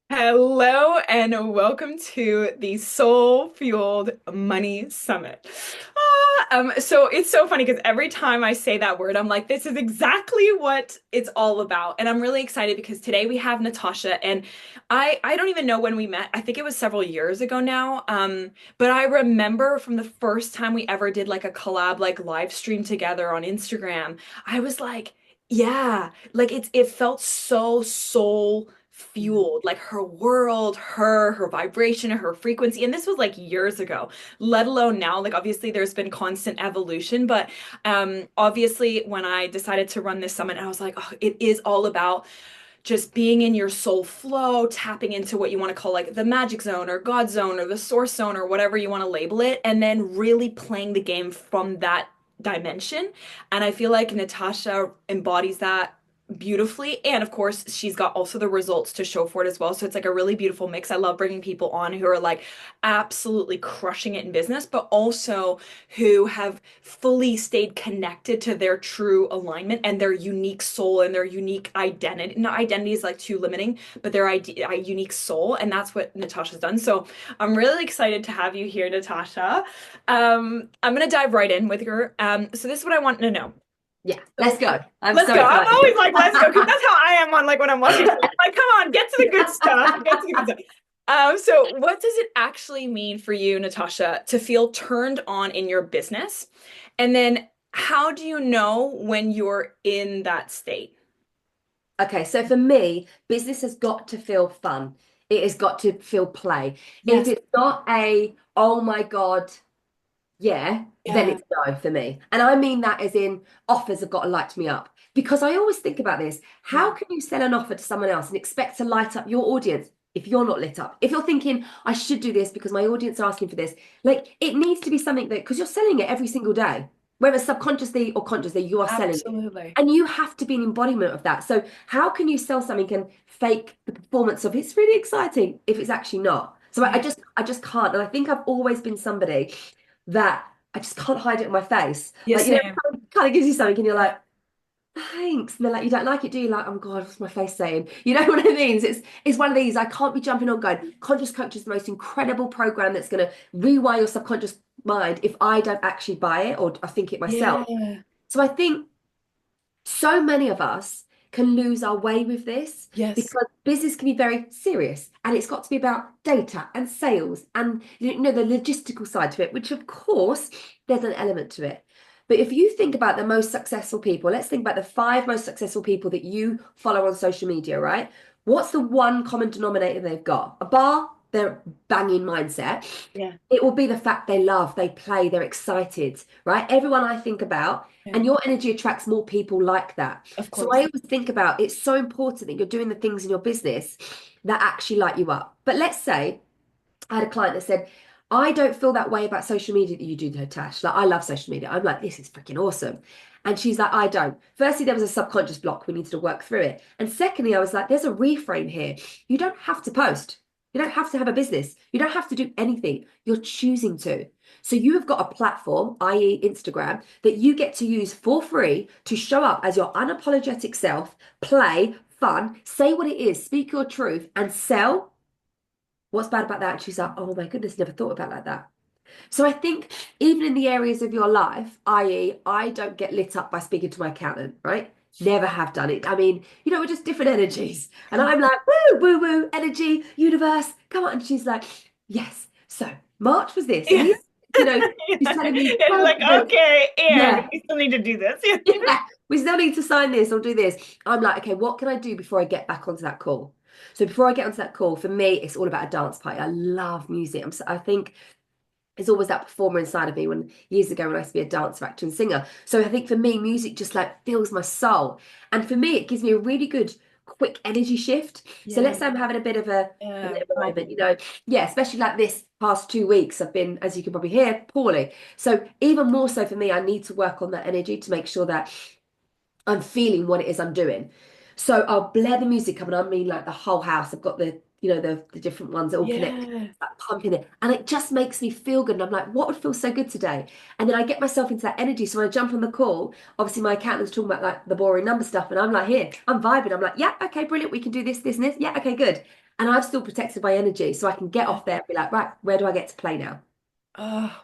Hello and welcome to the Soul Fueled Money Summit. So it's so funny because every time I say that word, I'm like, this is exactly what it's all about. And I'm really excited because today we have Natasha, and I don't even know when we met. I think it was several years ago now. But I remember from the first time we ever did like a collab, like live stream together on Instagram, I was like, yeah, like it felt so soul fueled, like her world, her vibration, her frequency. And this was like years ago, let alone now. Like obviously there's been constant evolution, but obviously when I decided to run this summit, I was like, oh, it is all about just being in your soul flow, tapping into what you want to call like the magic zone or God zone or the source zone or whatever you want to label it, and then really playing the game from that dimension. And I feel like Natasha embodies that beautifully. And of course, she's got also the results to show for it as well. So it's like a really beautiful mix. I love bringing people on who are like absolutely crushing it in business, but also who have fully stayed connected to their true alignment and their unique soul and their unique identity. Not identity is like too limiting, but their unique soul. And that's what Natasha's done. So I'm really excited to have you here, Natasha. I'm going to dive right in with her. So this is what I want to know. Yeah, let's So go. I'm let's so go. I'm excited. always like, let's go, because that's how I am on like when I'm watching. Like, come on, get to the good stuff. Get to the good stuff. So what does it actually mean for you, Natasha, to feel turned on in your business? And then how do you know when you're in that state? Okay, so for me, business has got to feel fun. It has got to feel play. If Yes. it's not oh my God, yeah, then Yeah. it's no for me. And I mean that as in offers have got to light me up. Because I always think about this. How Yeah. can you sell an offer to someone else and expect to light up your audience if you're not lit up? If you're thinking, I should do this because my audience are asking for this, like it needs to be something that, because you're selling it every single day, whether subconsciously or consciously, you are selling it. Absolutely. And you have to be an embodiment of that. So how can you sell something and fake the performance of it's really exciting if it's actually not? So I Yeah. just can't. And I think I've always been somebody that I just can't hide it on my face. Yeah, Like, same. kind of gives you something and you're like, thanks. And they're like, you don't like it, do you? Like, oh God, what's my face saying? You know what I mean? It's one of these, I can't be jumping on going, Conscious Coach is the most incredible program that's going to rewire your subconscious mind if I don't actually buy it or I think it myself. Yeah. So I think so many of us can lose our way with this Yes. because business can be very serious and it's got to be about data and sales and the logistical side to it, which of course there's an element to it. But if you think about the most successful people, let's think about the five most successful people that you follow on social media, right? What's the one common denominator they've got? A bar, their banging mindset. Yeah. It will be the fact they love, they play, they're excited, right? Everyone I think about, Yeah. and your energy attracts more people like that. Of So I course. always think about it's so important that you're doing the things in your business that actually light you up. But let's say I had a client that said, I don't feel that way about social media that you do, though, Tash. Like, I love social media. I'm like, this is freaking awesome. And she's like, I don't. Firstly, there was a subconscious block. We needed to work through it. And secondly, I was like, there's a reframe here. You don't have to post. You don't have to have a business. You don't have to do anything. You're choosing to. So you have got a platform, i.e., Instagram, that you get to use for free to show up as your unapologetic self, play, fun, say what it is, speak your truth, and sell. What's bad about that? And she's like, oh my goodness, never thought about it like that. So I think even in the areas of your life, i.e., I don't get lit up by speaking to my accountant, right? Never have done it. I mean, we're just different energies. And I'm like, woo, woo, woo, energy, universe, come on. And she's like, yes. So March was this. And Yeah. you, you know, she's Yeah. telling me, And like, okay, and yeah, we still need to do this. yeah, we still need to sign this or do this. I'm like, okay, what can I do before I get back onto that call? So before I get onto that call, for me, it's all about a dance party. I love music. I think there's always that performer inside of me when years ago when I used to be a dancer, actor, and singer. So I think for me, music just like fills my soul. And for me, it gives me a really good quick energy shift. So Yeah. let's say I'm having a Yeah. little moment, yeah, especially like this past 2 weeks, I've been, as you can probably hear, poorly. So even more so for me, I need to work on that energy to make sure that I'm feeling what it is I'm doing. So I'll blare the music up, and I mean like the whole house. I've got the the different ones that all connect, Yeah. like pumping it. And it just makes me feel good. And I'm like, what would feel so good today? And then I get myself into that energy. So when I jump on the call, obviously my accountant's talking about like the boring number stuff. And I'm like, here, I'm vibing. I'm like, yeah, okay, brilliant. We can do this, this, and this. Yeah, okay, good. And I've still protected my energy. So I can get Yeah. off there and be like, right, where do I get to play now? Oh,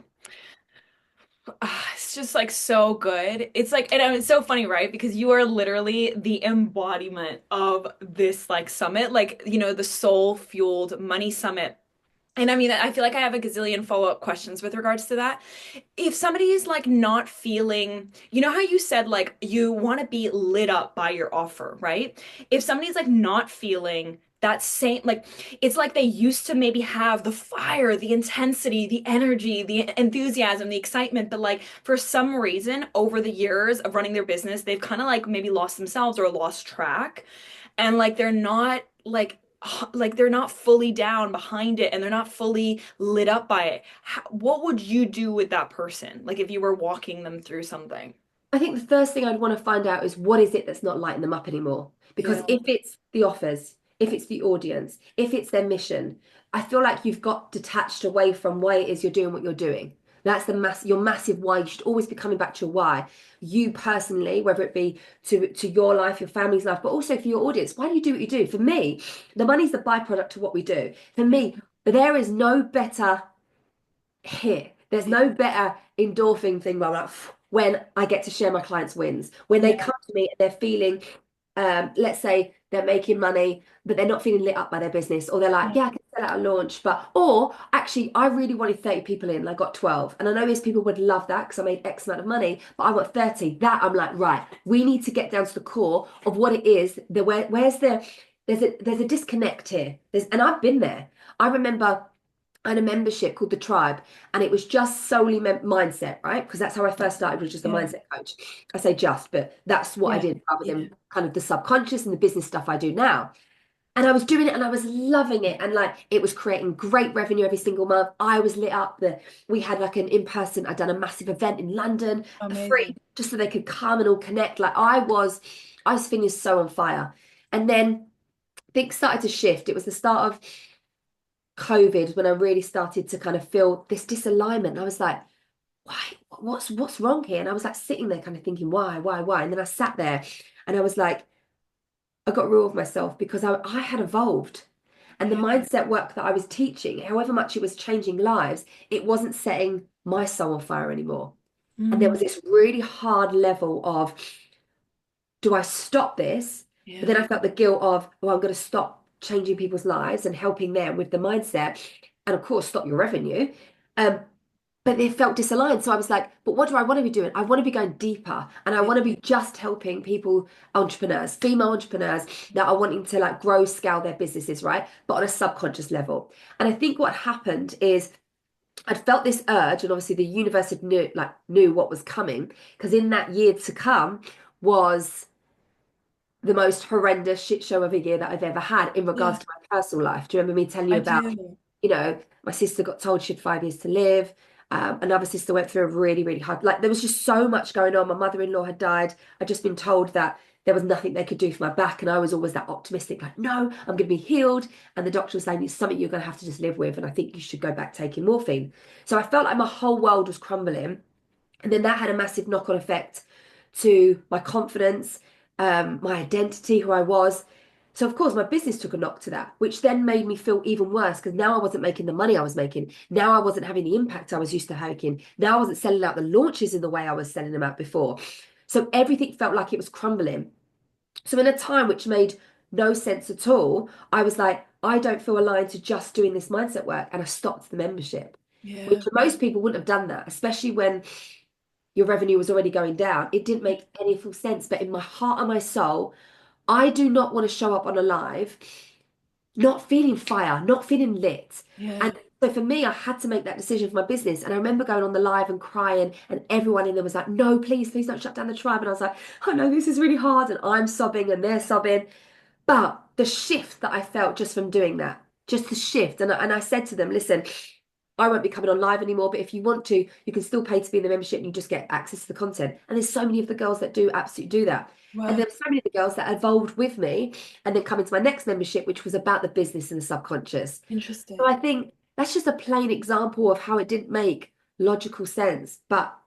it's just like so good. It's like, and it's so funny, right? Because you are literally the embodiment of this like summit, like, the soul fueled money summit. And I mean, I feel like I have a gazillion follow-up questions with regards to that. If somebody is like not feeling, how you said like you want to be lit up by your offer, right? If somebody's like not feeling that same, like it's like they used to maybe have the fire, the intensity, the energy, the enthusiasm, the excitement, but like for some reason over the years of running their business, they've kind of like maybe lost themselves or lost track and like they're not like they're not fully down behind it and they're not fully lit up by it. What would you do with that person? Like if you were walking them through something? I think the first thing I'd want to find out is what is it that's not lighting them up anymore? Yeah. Because if it's the offers, if it's the audience, if it's their mission, I feel like you've got detached away from why it is you're doing what you're doing. That's your massive why. You should always be coming back to your why. You personally, whether it be to your life, your family's life, but also for your audience. Why do you do what you do? For me, the money's the byproduct of what we do. For me, there is no better hit. There's no better endorphin thing where I'm like, when I get to share my clients' wins, when they Yeah. come to me and they're feeling, let's say they're making money, but they're not feeling lit up by their business, or they're like, Yeah. yeah, I can sell out a launch, or actually, I really wanted 30 people in, and I got 12. And I know most people would love that because I made X amount of money, but I got 30. That I'm like, right, we need to get down to the core of what it is. Where's there's a disconnect here. And I've been there. I remember I had a membership called the Tribe, and it was just solely mindset, right? Because that's how I first started, was just a Yeah. mindset coach. I say just, but that's what I Yeah. did rather Yeah. than kind of the subconscious and the business stuff I do now. And I was doing it and I was loving it. And like it was creating great revenue every single month. I was lit up. We had like an in-person, I'd done a massive event in London, a free, Amazing. just so they could come and all connect. Like I was feeling so on fire. And then things started to shift. It was the start of COVID when I really started to kind of feel this disalignment. And I was like, why? What's wrong here? And I was like sitting there kind of thinking, why? And then I sat there and I was like, I got real with myself because I had evolved. And the Yeah. mindset work that I was teaching, however much it was changing lives, it wasn't setting my soul on fire anymore. And there was Mm. this really hard level of, do I stop this? But then Yeah. I felt the guilt of, well, I'm going to stop changing people's lives and helping them with the mindset. And of course, stop your revenue. Um, but they felt disaligned. So I was like, but what do I want to be doing? I want to be going deeper and I Yeah. want to be just helping people, entrepreneurs, female entrepreneurs that are wanting to like grow, scale their businesses, right? But on a subconscious level. And I think what happened is I'd felt this urge, and obviously the universe had knew what was coming, because in that year to come was the most horrendous shit show of a year that I've ever had in Yeah. regards to my personal life. Do you remember me telling you I about, do. my sister got told she had 5 years to live. Another sister went through a really, really hard, like there was just so much going on. My mother-in-law had died. I'd just been told that there was nothing they could do for my back. And I was always that optimistic, like, no, I'm going to be healed. And the doctor was saying, it's something you're going to have to just live with. And I think you should go back taking morphine. So I felt like my whole world was crumbling. And then that had a massive knock-on effect to my confidence, my identity, who I was. So of course my business took a knock to that, which then made me feel even worse because now I wasn't making the money I was making. Now I wasn't having the impact I was used to having. Now I wasn't selling out the launches in the way I was selling them out before. So everything felt like it was crumbling. So in a time which made no sense at all, I was like, I don't feel aligned to just doing this mindset work. And I stopped the membership, which Yeah. most people wouldn't have done that, especially when your revenue was already going down. It didn't make any full sense. But in my heart and my soul, I do not want to show up on a live not feeling fire, not feeling lit. Yeah. And so for me, I had to make that decision for my business. And I remember going on the live and crying, and everyone in there was like, no, please don't shut down the tribe. And I was like, oh no, this is really hard. And I'm sobbing and they're sobbing. But the shift that I felt just from doing that, just the shift. And I said to them, listen, I won't be coming on live anymore, but if you want to, you can still pay to be in the membership and you just get access to the content. And there's so many of the girls that do absolutely do that. And Wow. there were so many of the girls that evolved with me and then come into my next membership, which was about the business and the subconscious. So Interesting. I think that's just a plain example of how it didn't make logical sense, but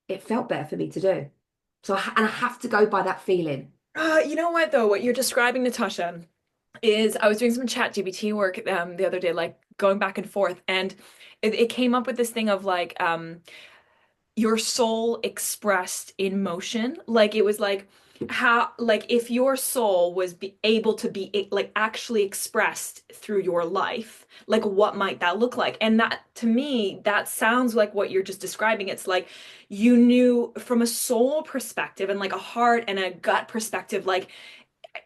it felt better for me to do. And I have to go by that feeling. You know what though? What you're describing, Natasha, is I was doing some chat GPT work the other day, like going back and forth, and it came up with this thing of like your soul expressed in motion. Like it was like how like if your soul was able to be like actually expressed through your life, like what might that look like? And that to me, that sounds like what you're just describing. It's like you knew from a soul perspective and like a heart and a gut perspective, like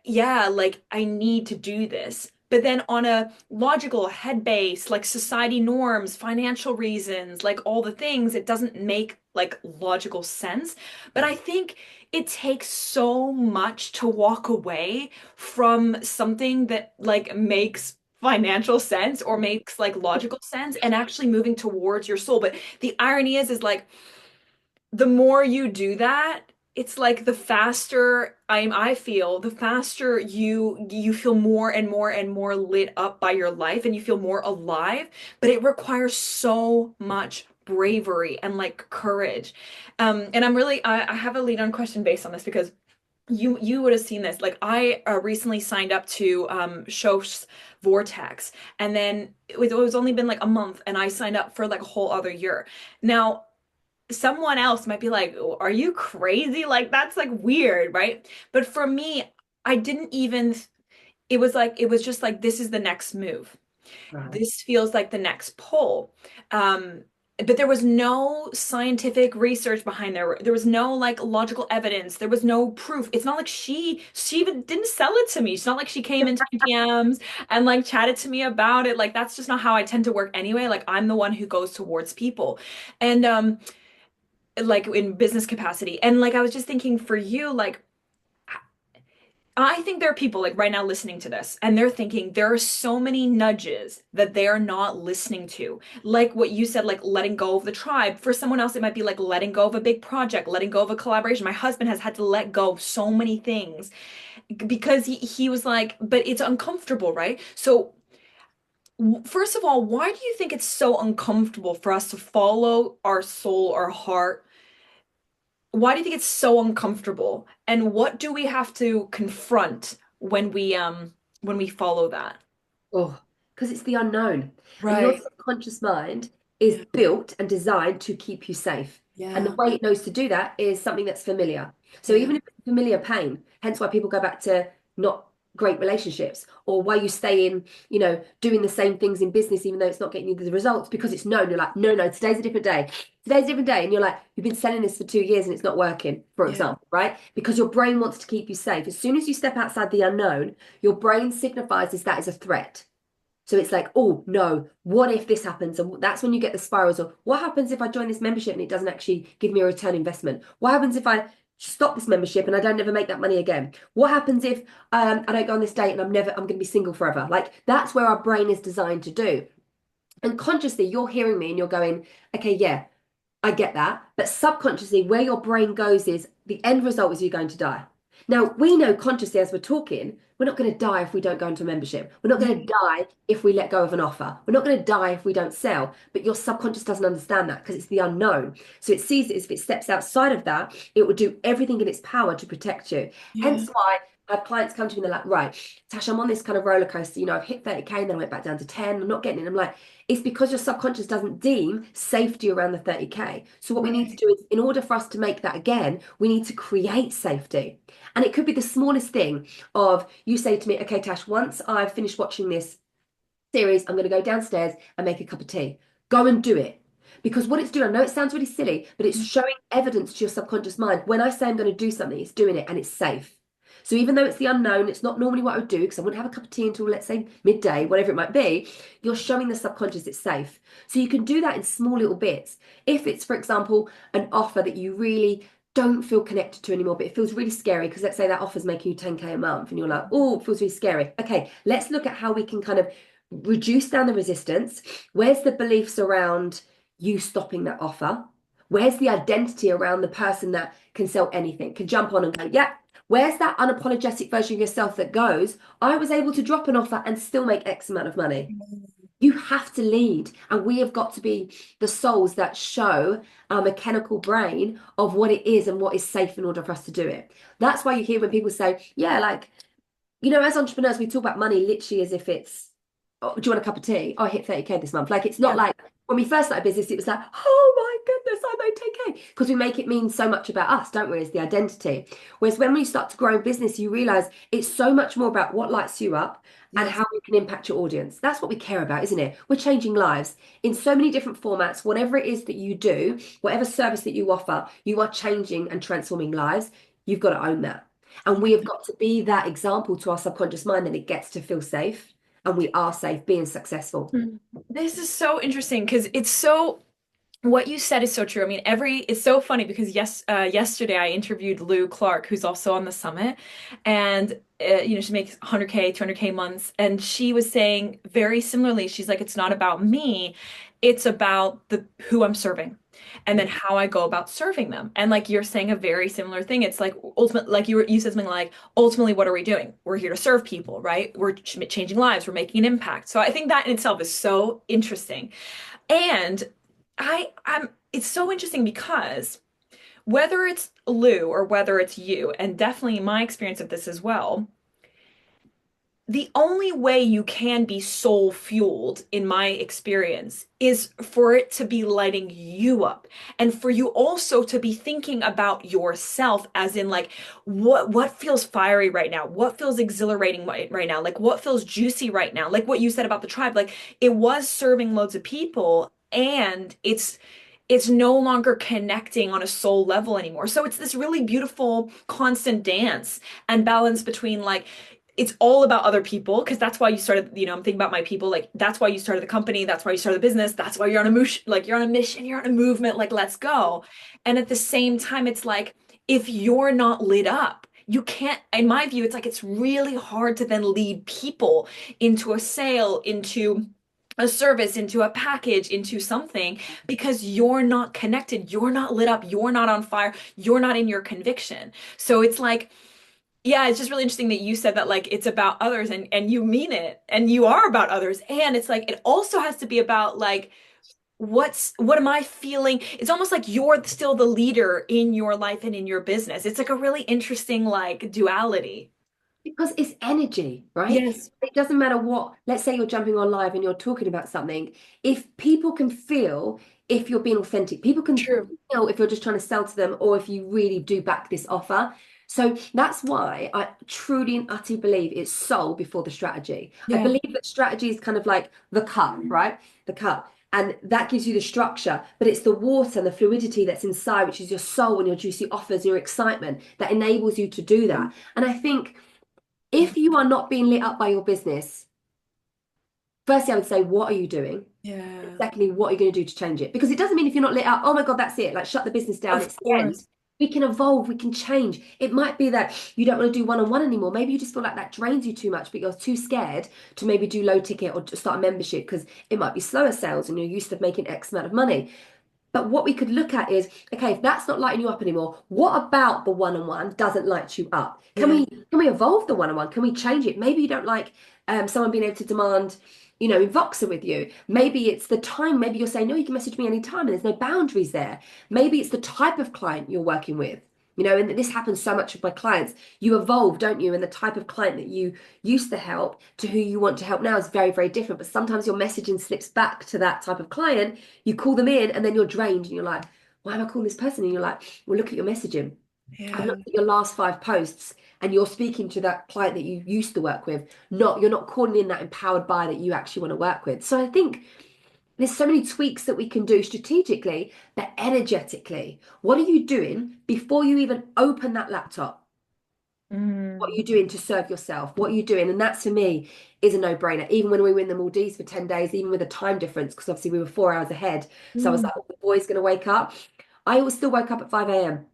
yeah, like I need to do this. But then on a logical head base, like society norms, financial reasons, like all the things, it doesn't make like logical sense. But I think it takes so much to walk away from something that like makes financial sense or makes like logical sense and actually moving towards your soul. But the irony is like the more you do that, it's like the faster I feel, the faster you feel more and more and more lit up by your life and you feel more alive, but it requires so much bravery and like courage. And I have a lead on question based on this because you would have seen this. Like I recently signed up to Show's Vortex, and then it was only been like a month, and I signed up for like a whole other year. Now someone else might be like, "Are you crazy? Like that's like weird, right?" But for me, I didn't even it was like it was just like this is the next move. Right. This feels like the next pull. But there was no scientific research behind there. There was no like logical evidence. There was no proof. It's not like she even didn't sell it to me. It's not like she came into my DMs and like chatted to me about it. Like that's just not how I tend to work anyway. Like I'm the one who goes towards people. And like in business capacity. And like I was just thinking for you, like I think there are people like right now listening to this and they're thinking there are so many nudges that they're not listening to. Like what you said, like letting go of the tribe. For someone else, it might be like letting go of a big project, letting go of a collaboration. My husband has had to let go of so many things because he was like, but it's uncomfortable, right? So first of all, why do you think it's so uncomfortable for us to follow our soul, our heart? Why do you think it's so uncomfortable? And what do we have to confront when we follow that? Oh, because it's the unknown. And your Right. subconscious mind is Yeah. built and designed to keep you safe. And the Yeah. way it knows to do that is something that's familiar. So Yeah. even if it's familiar pain, hence why people go back to not great relationships, or why you stay in, doing the same things in business, even though it's not getting you the results, because it's known. You're like, no, no, today's a different day. Today's a different day. And you're like, you've been selling this for 2 years and it's not working, for Yeah. example, right? Because your brain wants to keep you safe. As soon as you step outside the unknown, your brain signifies as that is a threat. So it's like, oh no, what if this happens? And that's when you get the spirals of what happens if I join this membership and it doesn't actually give me a return investment? What happens if I stop this membership and I don't never make that money again? What happens if I don't go on this date and I'm going to be single forever? Like that's where our brain is designed to do. And consciously, you're hearing me and you're going, okay, yeah, I get that. But subconsciously, where your brain goes is the end result is you're going to die. Now, we know consciously as we're talking, we're not going to die if we don't go into a membership. We're not going to die if we let go of an offer. We're not going to die if we don't sell. But your subconscious doesn't understand that because it's the unknown. So it sees it as if it steps outside of that, it will do everything in its power to protect you. Yeah. Hence why I have clients come to me and they're like, right, Tash, I'm on this kind of roller coaster. I've hit 30K and then I went back down to 10. I'm not getting it. I'm like, it's because your subconscious doesn't deem safety around the 30K. So what we need to Right. do is, in order for us to make that again, we need to create safety. And it could be the smallest thing of you say to me, okay, Tash, once I've finished watching this series, I'm going to go downstairs and make a cup of tea. Go and do it. Because what it's doing, I know it sounds really silly, but it's showing evidence to your subconscious mind. When I say I'm going to do something, it's doing it and it's safe. So even though it's the unknown, it's not normally what I would do because I wouldn't have a cup of tea until, let's say, midday, whatever it might be. You're showing the subconscious it's safe. So you can do that in small little bits. If it's, for example, an offer that you really don't feel connected to anymore, but it feels really scary because let's say that offer's making you 10K a month and you're like, oh, it feels really scary. Okay, let's look at how we can kind of reduce down the resistance. Where's the beliefs around you stopping that offer? Where's the identity around the person that can sell anything, can jump on and go, yeah, Where's that unapologetic version of yourself that goes, I was able to drop an offer and still make X amount of money? You have to lead, and we have got to be the souls that show our mechanical brain of what it is and what is safe in order for us to do it. That's why you hear when people say, yeah, like, as entrepreneurs, we talk about money literally as if it's, oh, do you want a cup of tea? Oh, I hit 30K this month. Like, it's not Yeah. like when we first started business, it was like, oh my goodness, I made 10K. Because we make it mean so much about us, don't we? As the identity. Whereas when we start to grow in business, you realize it's so much more about what lights you up and Yes. how you can impact your audience. That's what we care about, isn't it? We're changing lives in so many different formats. Whatever it is that you do, whatever service that you offer, you are changing and transforming lives. You've got to own that. And we have got to be that example to our subconscious mind that it gets to feel safe and we are safe being successful. Mm. This is so interesting because it's so what you said is so true. I mean, it's so funny because yesterday I interviewed Clarke, who's also on the summit, and she makes 100K, 200K months, and she was saying very similarly. She's like, it's not about me, it's about the who I'm serving, and then how I go about serving them. And like you're saying a very similar thing. It's like ultimate, like you said something like, ultimately, what are we doing? We're here to serve people, right? We're changing lives. We're making an impact. So I think that in itself is so interesting. And I'm it's so interesting because whether it's Lou or whether it's you, and definitely my experience of this as well, the only way you can be soul fueled, in my experience, is for it to be lighting you up and for you also to be thinking about yourself as in like what feels fiery right now, what feels exhilarating right now, like what feels juicy right now, like what you said about the tribe, like it was serving loads of people and it's no longer connecting on a soul level anymore. So it's this really beautiful constant dance and balance between like it's all about other people because that's why you started, I'm thinking about my people, like that's why you started the company, that's why you started the business, that's why you're on a mission, like you're on a mission, you're on a movement, like let's go. And at the same time, it's like if you're not lit up, you can't, in my view, it's like it's really hard to then lead people into a sale, into a service, into a package, into something because you're not connected, you're not lit up, you're not on fire, you're not in your conviction. So it's like yeah, it's just really interesting that you said that like it's about others and you mean it and you are about others. And it's like it also has to be about like what am I feeling? It's almost like you're still the leader in your life and in your business. It's like a really interesting like duality. Because it's energy, right? Yes, It doesn't matter what, let's say you're jumping on live and you're talking about something. If people can feel if you're being authentic, people can true. feel if you're just trying to sell to them or if you really do back this offer. So that's why I truly and utterly believe it's soul before the strategy. I Yeah. believe that strategy is kind of like the cup, right? The cup. And that gives you the structure, but it's the water and the fluidity that's inside, which is your soul and your juicy offers, your excitement that enables you to do that. And I think if you are not being lit up by your business, firstly, I would say, what are you doing? And Yeah. secondly, what are you going to do to change it? Because it doesn't mean if you're not lit up, oh my God, that's it. Like shut the business down. Of It's the end. course. We can evolve, we can change. It might be that you don't want to do one-on-one anymore. Maybe you just feel like that drains you too much, but you're too scared to maybe do low ticket or just start a membership because it might be slower sales and you're used to making X amount of money. But what we could look at is, okay, if that's not lighting you up anymore, what about the one-on-one doesn't light you up? Can Yeah. we evolve the one-on-one? Can we change it? Maybe you don't like someone being able to demand, in Voxer with you. Maybe it's the time. Maybe you're saying, no, you can message me anytime and there's no boundaries there. Maybe it's the type of client you're working with. And this happens so much with my clients. You evolve, don't you? And the type of client that you used to help to who you want to help now is very, very different. But sometimes your messaging slips back to that type of client. You call them in and then you're drained and you're like, why am I calling this person? And you're like, well, look at your messaging. I've Yeah. looked at your last 5 posts and you're speaking to that client that you used to work with. You're not calling in that empowered buyer that you actually want to work with. So I think there's so many tweaks that we can do strategically, but energetically. What are you doing before you even open that laptop? What are Mm. you doing to serve yourself? What are you doing? And that to me is a no-brainer. Even when we were in the Maldives for 10 days, even with a time difference, because obviously we were 4 hours ahead. So I was Mm. like, oh, the boy's going to wake up. I always still woke up at 5 a.m.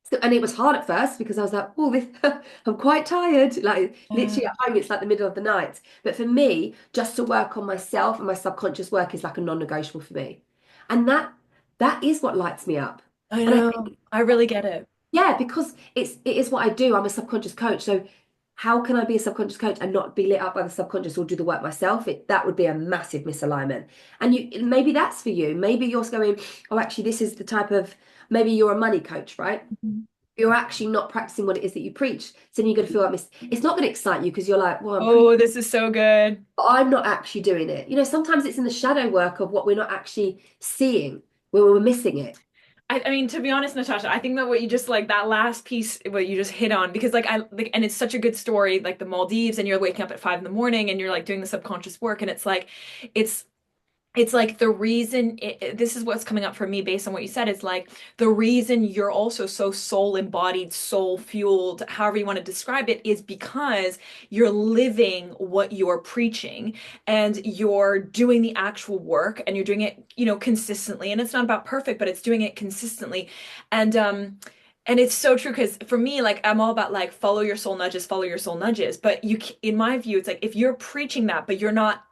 So, and it was hard at first because I was like, oh, I'm quite tired. Like Yeah. literally at home, it's like the middle of the night. But for me, just to work on myself and my subconscious work is like a non-negotiable for me. And that is what lights me up. I And I know. think I really get it. Yeah, because it is what I do. I'm a subconscious coach. So how can I be a subconscious coach and not be lit up by the subconscious or do the work myself? That would be a massive misalignment. And you maybe that's for you. Maybe you're going, oh, actually, this is the type of maybe you're a money coach, right? Mhm. You're actually not practicing what it is that you preach. So then you're going to feel like it's not going to excite you because you're like, well, I'm preaching, Oh, this is so good. but I'm not actually doing it. Sometimes it's in the shadow work of what we're not actually seeing where we're missing it. I mean, to be honest, Natasha, I think that what you just like that last piece, what you just hit on, because like I like, and it's such a good story, like the Maldives, and you're waking up at 5 in the morning, and you're like doing the subconscious work, and it's it's like the reason this is what's coming up for me based on what you said. It's like the reason you're also so soul embodied, soul fueled, however you want to describe it, is because you're living what you're preaching and you're doing the actual work and you're doing it, consistently. And it's not about perfect, but it's doing it consistently. And it's so true because for me, like I'm all about like follow your soul nudges, follow your soul nudges. But in my view, it's like if you're preaching that, but you're not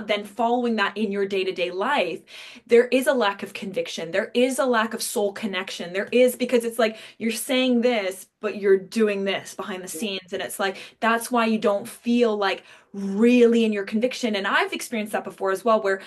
then following that in your day-to-day life, there is a lack of conviction. There is a lack of soul connection. There is because it's like you're saying this, but you're doing this behind the scenes. And it's like that's why you don't feel like really in your conviction. And I've experienced that before as well, where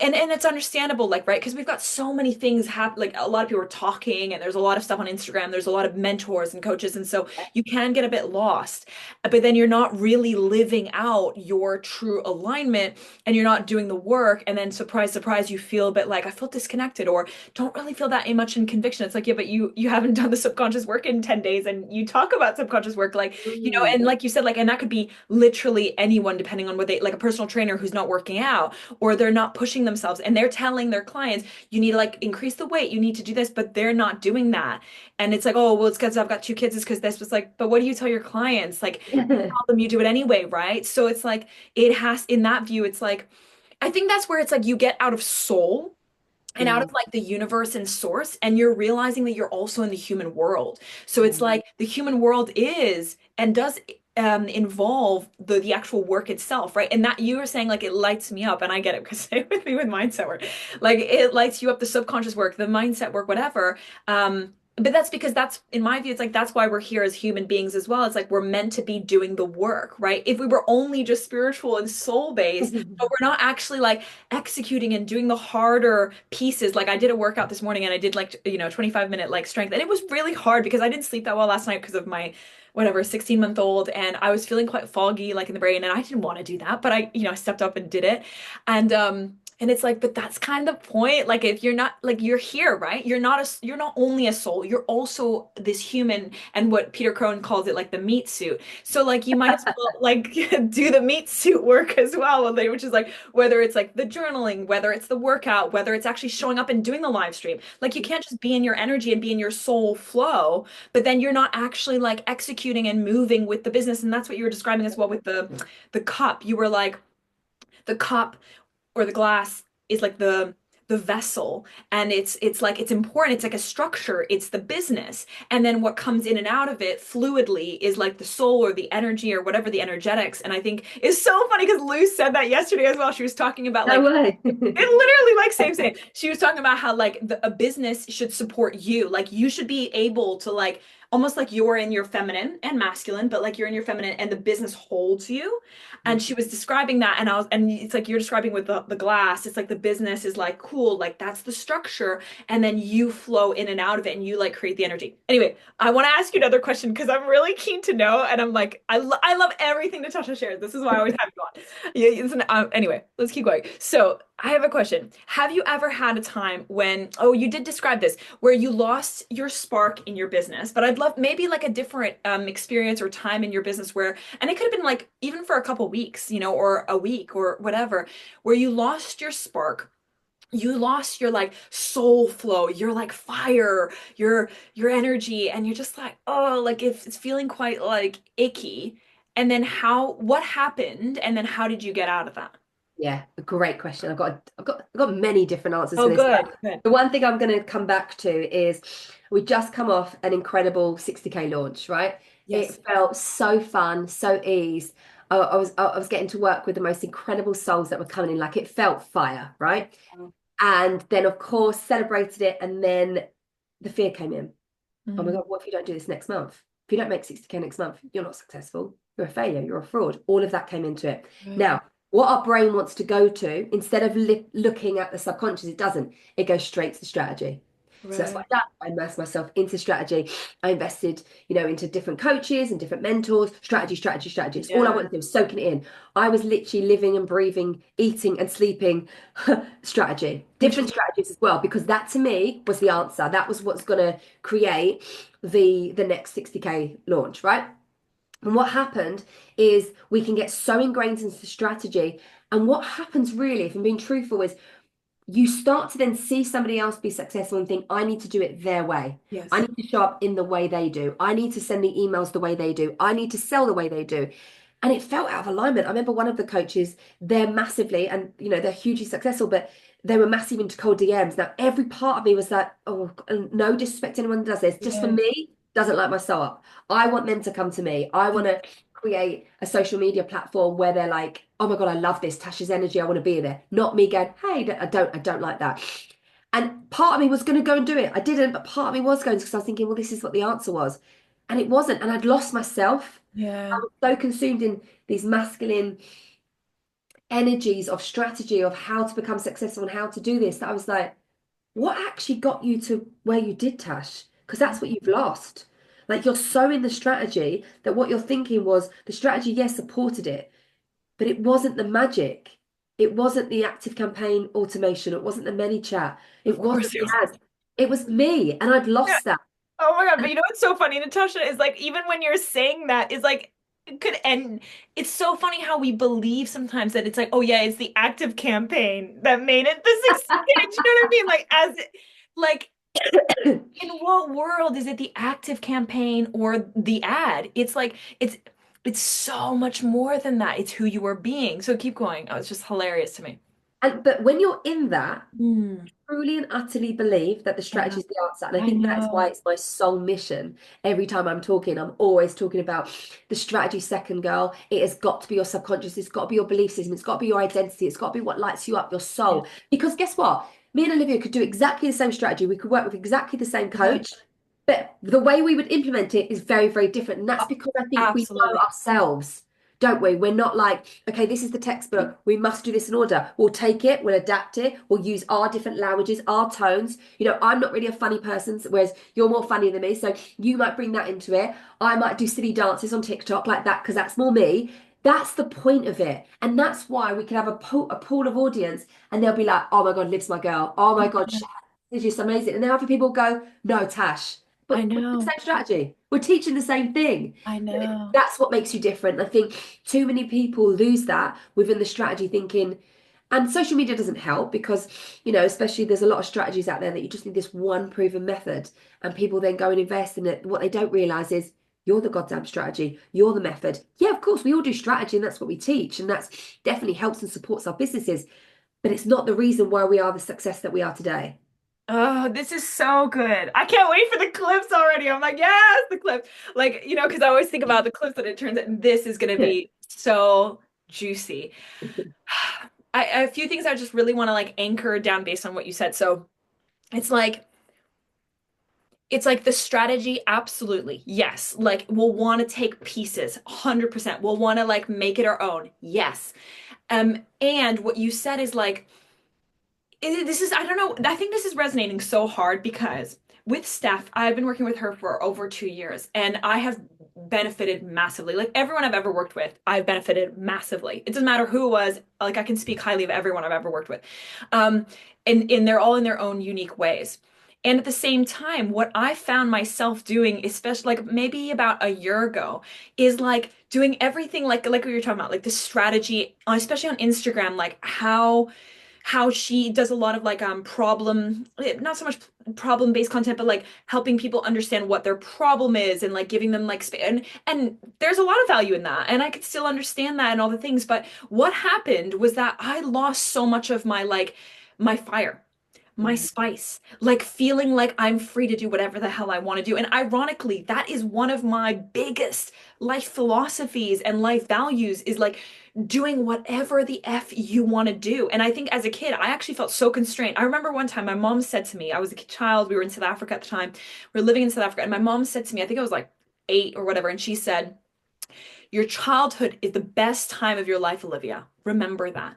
and it's understandable, like, right? Because we've got so many things happen. Like a lot of people are talking, and there's a lot of stuff on Instagram. There's a lot of mentors and coaches, and so you can get a bit lost. But then you're not really living out your true alignment, and you're not doing the work. And then, surprise, surprise, you feel a bit like I feel disconnected, or don't really feel that much in conviction. It's like, yeah, but you haven't done the subconscious work in 10 days, and you talk about subconscious work, like Mm. and like you said, like, and that could be literally anyone, depending on what they like, a personal trainer who's not working out or they're not pushing themselves and they're telling their clients you need to like increase the weight, you need to do this, but they're not doing that. And it's like, oh well, it's because I've got two kids, it's because this was like, but what do you tell your clients? Like you tell them you do it anyway, right? So it's like it has in that view, it's like I think that's where it's like you get out of soul and out of Mm. like the universe and source, and you're realizing that you're also in the human world. So it's like the human world is and does involve the actual work itself, right? And that you were saying like it lights me up, and I get it because same with me with mindset work, like it lights you up, the subconscious work, the mindset work, whatever. But that's because that's in my view, it's like that's why we're here as human beings as well. It's like we're meant to be doing the work, right? If we were only just spiritual and soul based, but we're not actually like executing and doing the harder pieces. Like I did a workout this morning and I did like 25-minute like strength, and it was really hard because I didn't sleep that well last night because of my whatever 16-month-old, and I was feeling quite foggy like in the brain, and I didn't want to do that, but I stepped up and did it. And it's like, but that's kind of the point. Like if you're not like you're here, right? You're not only a soul, you're also this human, and what Peter Crone calls it like the meat suit. So like you might as well like do the meat suit work as well, which is like whether it's like the journaling, whether it's the workout, whether it's actually showing up and doing the live stream. Like you can't just be in your energy and be in your soul flow, but then you're not actually like executing and moving with the business. And that's what you were describing as well with the cup. You were like the cup or the glass is like the vessel, and it's like it's important, it's like a structure, it's the business, and then what comes in and out of it fluidly is like the soul or the energy or whatever, the energetics. And I think it's so funny because Lou said that yesterday as well. She was talking about No like way. it literally like same. She was talking about how like a business should support you. Like you should be able to like almost like you're in your feminine and masculine, but like you're in your feminine and the business holds you. And she was describing that, and it's like you're describing with the glass. It's like the business is like cool, like that's the structure, and then you flow in and out of it, and you like create the energy. Anyway, I want to ask you another question because I'm really keen to know, and I'm like I love everything Natasha shares. This is why I always have you on. Yeah, anyway, let's keep going. So I have a question. Have you ever had a time when, oh, you did describe this, where you lost your spark in your business? But I'd love maybe like a different experience or time in your business where, and it could have been like even for a couple weeks, or a week or whatever, where you lost your spark, you lost your like soul flow, your like fire, your energy, and you're just like, oh, like if it's feeling quite like icky. And then what happened? And then how did you get out of that? Yeah, a great question. I've got many different answers for Oh, this, but good, good. the one thing I'm going to come back to is we just come off an incredible 60K launch, right? Yes. It felt so fun, so ease. I was getting to work with the most incredible souls that were coming in. Like it felt fire, right? And then of course celebrated it, and then the fear came in. Oh my Mm. God, what if you don't do this next month? If you don't make 60K next month, you're not successful. You're a failure. You're a fraud. All of that came into it. Right. Now, what our brain wants to go to, instead of looking at the subconscious, it doesn't. It goes straight to the strategy. So that's what Right. I done. I immersed myself into strategy. I invested, into different coaches and different mentors. Strategy, strategy, strategy. It's all I Yeah. wanted to do was soaking it in. I was literally living and breathing, eating and sleeping strategy. Different Interesting. strategies as well, because that to me was the answer. That was what's going to create the next 60K launch, right? And what happened is we can get so ingrained into strategy. And what happens really, if I'm being truthful, is you start to then see somebody else be successful and think, I need to do it their way. I Yes. need to show up in the way they do. I need to send the emails the way they do. I need to sell the way they do. And it felt out of alignment. I remember one of the coaches, they're massively, and they're hugely successful, but they were massive into cold DMs. Now, every part of me was like, oh, and no disrespect to anyone that does this, just for Yes. me, doesn't like my sew up. I want them to come to me. I want to create a social media platform where they're like, oh my God, I love this, Tasha's energy, I want to be there. Not me going, hey, I don't like that. And part of me was going to go and do it. I didn't, but part of me was going because I was thinking, well, this is what the answer was. And it wasn't. And I'd lost myself. I Yeah. was so consumed in these masculine energies of strategy of how to become successful and how to do this that I was like, what actually got you to where you did, Tash? Because that's what you've lost. Like you're so in the strategy that what you're thinking was the strategy, yes, supported it, but it wasn't the magic. It wasn't the active campaign automation. It wasn't the many chat. It Of wasn't course it the was. ads. It was me. And I'd Yeah. lost that. Oh my God. And But you know what's so funny, Natasha, is like even when you're saying that, is like it could end. It's so funny how we believe sometimes that it's like, oh yeah, it's the active campaign that made it the 60K. You know what I mean? Like like in what world is it the active campaign or the ad? It's like it's so much more than that. It's who you are being. So keep going. Oh, it's just hilarious to me. but when you're in that, Mm, truly and utterly believe that the I know. strategy is the answer. And I I think that's why know. it's my sole mission. Every time I'm talking, I'm always talking about the strategy second, girl. It has got to be your subconscious. It's got to be your belief system. It's got to be your identity. It's got to be what lights you up, your Yeah. soul. Because guess what? Me and Olivia could do exactly the same strategy. We could work with exactly the same Yeah. coach. But the way we would implement it is very, very different. And that's Oh, because I think we know absolutely. ourselves, don't we? We're not like, okay, this is the textbook. We must do this in order. We'll take it, we'll adapt it, we'll use our different languages, our tones. I'm not really a funny person, whereas you're more funny than me. So you might bring that into it. I might do silly dances on TikTok like that because that's more me. That's the point of it. And that's why we can have a pool of audience and they'll be like, oh my God, Liv's my girl. Oh my God, Yeah, it's just amazing. And then other people go, no, Tash. I But we're the know. same strategy. We're teaching the same thing. I know. That's what makes you different. I think too many people lose that within the strategy thinking, and social media doesn't help because, especially there's a lot of strategies out there that you just need this one proven method, and people then go and invest in it. What they don't realize is you're the goddamn strategy, you're the method. Yeah, of course, we all do strategy, and that's what we teach, and that's definitely helps and supports our businesses, but it's not the reason why we are the success that we are today. Oh, this is so good. I can't wait for the clips already. I'm like, yes, the clip. Like, because I always think about the clips that it turns out this is going to Yeah. be so juicy. A few things I just really want to like anchor down based on what you said. So it's like, it's like the strategy, absolutely. Yes. Like we'll want to take pieces, 100%. We'll want to like make it our own. Yes. And what you said is like, this is, I don't know, I think this is resonating so hard because with Steph, I've been working with her for over 2 years and I have benefited massively. Like everyone I've ever worked with, I've benefited massively. It doesn't matter who it was, like I can speak highly of everyone I've ever worked with. Um, and they're all in their own unique ways. And at the same time, what I found myself doing, especially like maybe about a year ago, is like doing everything like what you're talking about, like the strategy, especially on Instagram, like how she does a lot of like problem, not so much problem based content, but like helping people understand what their problem is and like giving them like and there's a lot of value in that and I could still understand that and all the things, but what happened was that I lost so much of my like my fire, my Mhm. spice, like feeling like I'm free to do whatever the hell I want to do. And ironically, that is one of my biggest life philosophies and life values is like doing whatever the F you want to do. And I think as a kid, I actually felt so constrained. I remember one time my mom said to me, I was a child, we were in South Africa at the time, we were living in South Africa, and my mom said to me, I think I was like 8 or whatever, and she said, your childhood is the best time of your life, Olivia. Remember that.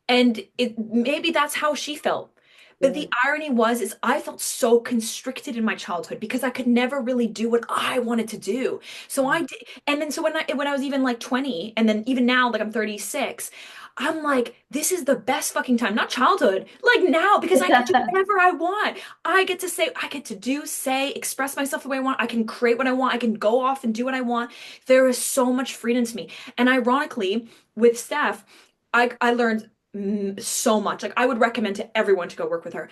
And it maybe that's how she felt. But Yeah. the irony was is I felt so constricted in my childhood because I could never really do what I wanted to do. So I did, and then so when I was even like 20 and then even now like I'm 36, I'm like this is the best fucking time, not childhood, like now because I can do whatever I want. I get to say I get to do, say, express myself the way I want. I can create what I want. I can go off and do what I want. There is so much freedom to me. And ironically, with Steph, I learned so much. Like I would recommend to everyone to go work with her.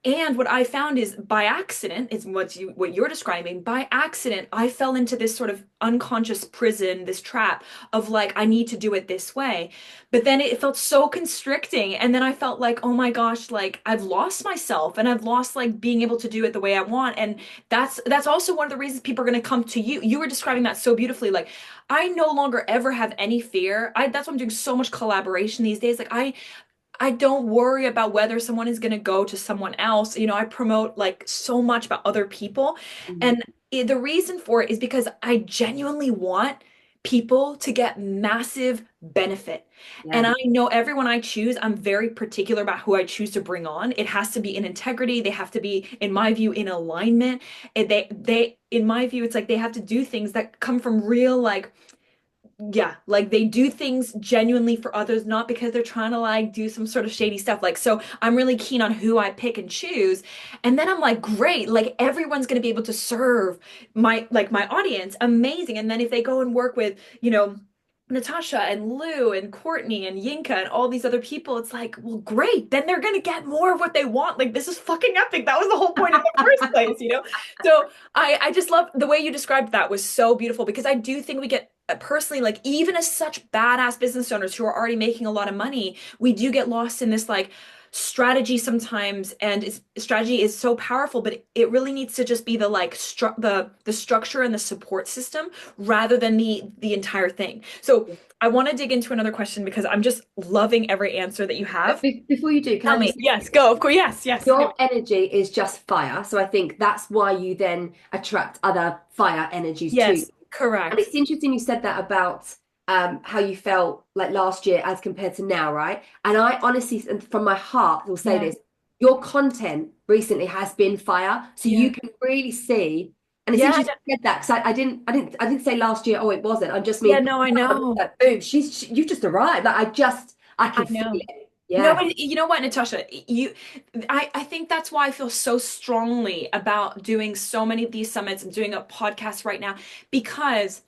And what I found is by accident, is what you're describing. By accident, I fell into this sort of unconscious prison, this trap of like, I need to do it this way. But then it felt so constricting. And then I felt like, oh my gosh, like I've lost myself and I've lost like being able to do it the way I want. And that's also one of the reasons people are going to come to you. You were describing that so beautifully. Like I no longer ever have any fear. That's why I'm doing so much collaboration these days. Like I don't worry about whether someone is going to go to someone else. You know, I promote like so much about other people. Mm. And the reason for it is because I genuinely want people to get massive benefit. And Yeah. I know everyone I choose, I'm very particular about who I choose to bring on. It has to be in integrity. They have to be, in my view, in alignment. And in my view, it's like they have to do things that come from real, like, yeah, like they do things genuinely for others, not because they're trying to like do some sort of shady stuff. Like, so I'm really keen on who I pick and choose. And then I'm like, great, like everyone's going to be able to serve my audience. Amazing. And then if they go and work with, Natasha and Lou and Courtney and Yinka and all these other people, it's like, well, great. Then they're going to get more of what they want. Like, this is fucking epic. That was the whole point in the first place, you know? So I just love the way you described that was so beautiful because I do think we get personally, like even as such badass business owners who are already making a lot of money, we do get lost in this like strategy sometimes, and strategy is so powerful, but it really needs to just be the like the structure and the support system rather than the entire thing. So I want to dig into another question because I'm just loving every answer that you But have. before you do, can Tell I me. just Yes, go. Of course. Yes, yes. your energy is just fire. So I think that's why you then attract other fire energies to you. Yes, And correct. it's interesting you said that about how you felt like last year as compared to now, right? And I honestly, and from my heart, will say Yeah, this: your content recently has been fire, so you yeah. can really see. And it's Yeah, interesting you said that because I didn't say last year. Oh, it wasn't. I just yeah, mean, no, I know. like, boom, you just arrived. Like I I can feel know. it. No, Yeah. but you know what, Natasha, I think that's why I feel so strongly about doing so many of these summits and doing a podcast right now because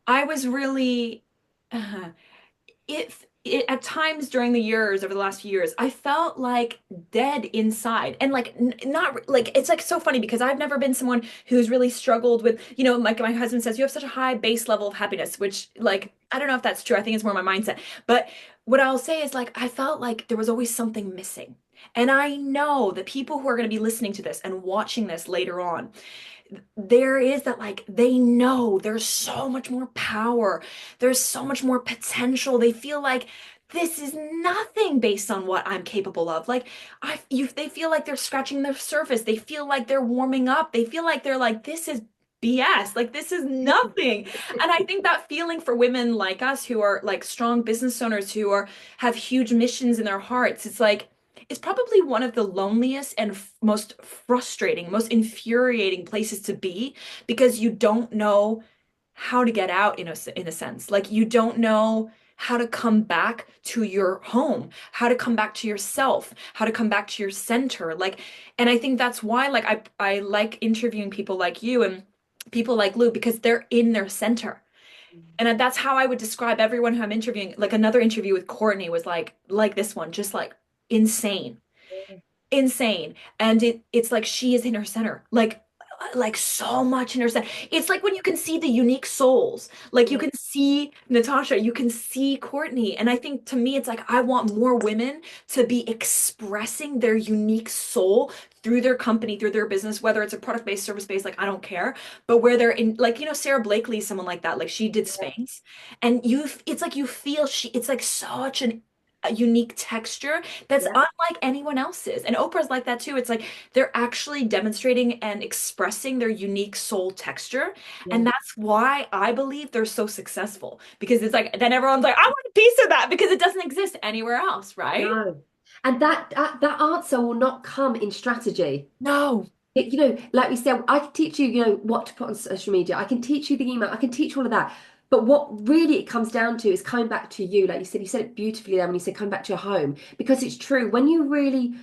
I was really, uh, it at times during the years over the last few years I felt like dead inside and like not like it's like so funny because I've never been someone who's really struggled with like my husband says you have such a high base level of happiness, which like I don't know if that's true. I think it's more my mindset, but what I'll say is like I felt like there was always something missing. And I know that people who are going to be listening to this and watching this later on, there is that like they know there's so much more power, there's so much more potential. They feel like this is nothing based on what I'm capable of. Like they feel like they're scratching the surface. They feel like they're warming up. They feel like they're like this is BS. Like this is nothing. And I think that feeling for women like us who are like strong business owners who are have huge missions in their hearts, it's like it's probably one of the loneliest and most frustrating, most infuriating places to be because you don't know how to get out in a sense. Like you don't know how to come back to your home, how to come back to yourself, how to come back to your center. Like, and I think that's why like I like interviewing people like you and people like Lou because they're in their center. And that's how I would describe everyone who I'm interviewing. Like another interview with Courtney was like this one, just like insane, insane. And it's like she is in her center. Like like so much in her set. It's like when you can see the unique souls, like you Yeah. can see Natasha, you can see Courtney. And I think to me, it's like I want more women to be expressing their unique soul through their company, through their business, whether it's a product-based, service-based, like I don't care, but where they're in, like, Sarah Blakely, someone like that, like she did Spanx, and it's like you feel it's like such a unique texture that's Yeah. unlike anyone else's. And Oprah's like that too. It's like they're actually demonstrating and expressing their unique soul texture. Yeah. And that's why I believe they're so successful. Because it's like, then everyone's like, I want a piece of that because it doesn't exist anywhere else, right? No. And that answer will not come in strategy. No. Like we said, I can teach you, what to put on social media. I can teach you the email. I can teach all of that. But what really it comes down to is coming back to you. Like you said it beautifully there when you said coming back to your home. Because it's true. When you really